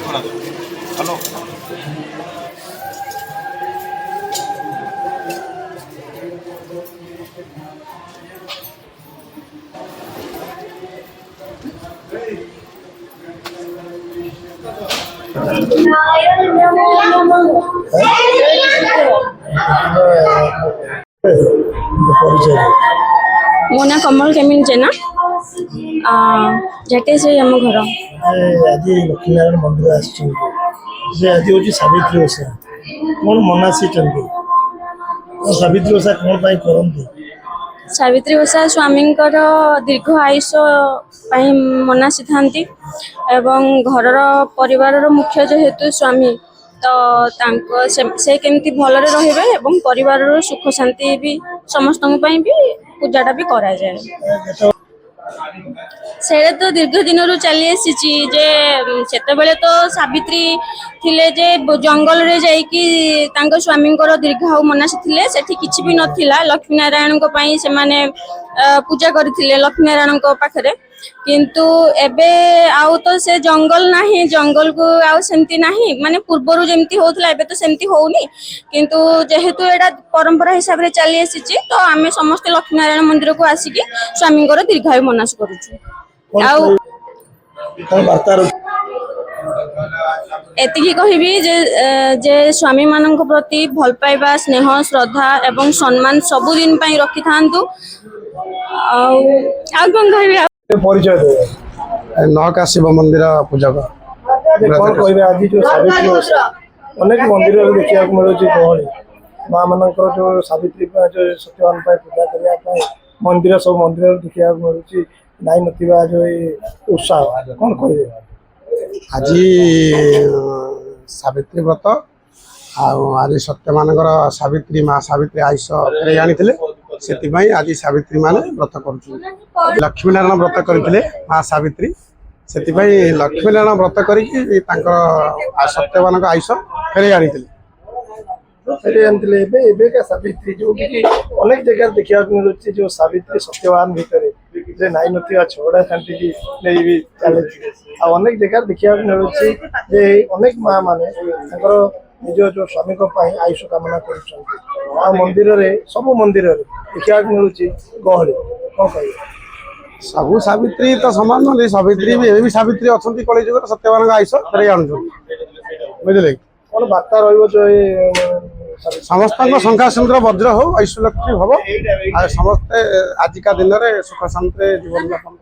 hello मो ना कमल केमिन जेना जेटे से आम घर आज लक्ष्मीनारायण मंदिर आज हूँ सावित्री ओषा कौन मनासी सावित्री ओषा कौन करती सावित्री ओषा स्वामी दीर्घ आयुष मनासी था एवं घर परिवार मुख्य जेहेतु स्वामी तो से केमती भलरे रहिबे एवं परिवार सुख शांति भी समस्त भी पूजाटा भी करा जाए से तो दीर्घ दिन रू चली आसी तो सावित्री थिले जे जंगल रे जाइकी तांको स्वामी दीर्घायु मनासी थिले सेठी किछि भी नथिला लक्ष्मी नारायण को पई से माने पूजा करथिले लक्ष्मी नारायण को पाखरे किंतु एबे आउ तो से जंगल नाही जंगल को आउ सेमती नाही माने पूर्वरु जेमती होतला एबे तो सेमती होउनी किंतु जेहेतु एडा परंपरा हिसाब रे चली आसी तो आमे समस्त लक्ष्मी नारायण मंदिर को आसीकी स्वामी दीर्घायु मनासी करूछु आउ एतिकी कहबी जे स्वामी मानक प्रति भल पाइबा स्नेह श्रद्धा एवं सम्मान सबु दिन पई रखि थांतु आ कोन कहबी परिचय नौका शिव मंदिर पूजक कौन कहे आज जो सावित्री ओषा अनेक मंदिर देखा मिलूँ गहली माँ मान जो सावित्री जो सत्यवान पूजा करने मंदिर सब मंदिर देखा मिलूँ नाई ना जो उत्साह कौन कहे आज सावित्री व्रत आज सत्य मानकर सावित्री माँ सावित्री आयुष फेरे आनी से आज सावित्री मान व्रत कर लक्ष्मीनारायण व्रत करते माँ सावित्री से लक्ष्मीनारायण व्रत कर सत्य मान आयुष फेरे आनी सावित्री जो अनेक जगह देखा मिलूँ जो सावित्री सत्यवान भितर नाई ना झगड़ा शांति की नहीं भी चले अनेक जगह देखा मिलूँ अनेक माँ माने निज जो स्वामी आयुष कामना कर मंदिर सब मंदिर देखा मिलूँ गहली कौन कह सबू सावित्री तो समान ना सावित्री भी सावित्री अच्छा कल जुग सत्यवान आयुष फेरे आणु बुझे कौन बार्ता रो समस्त शंखा सिंदूर वज्र हो ऐश्वर्य लक्ष्मी हम समस्ते आजिका दिन में सुख शांति जीवन यापन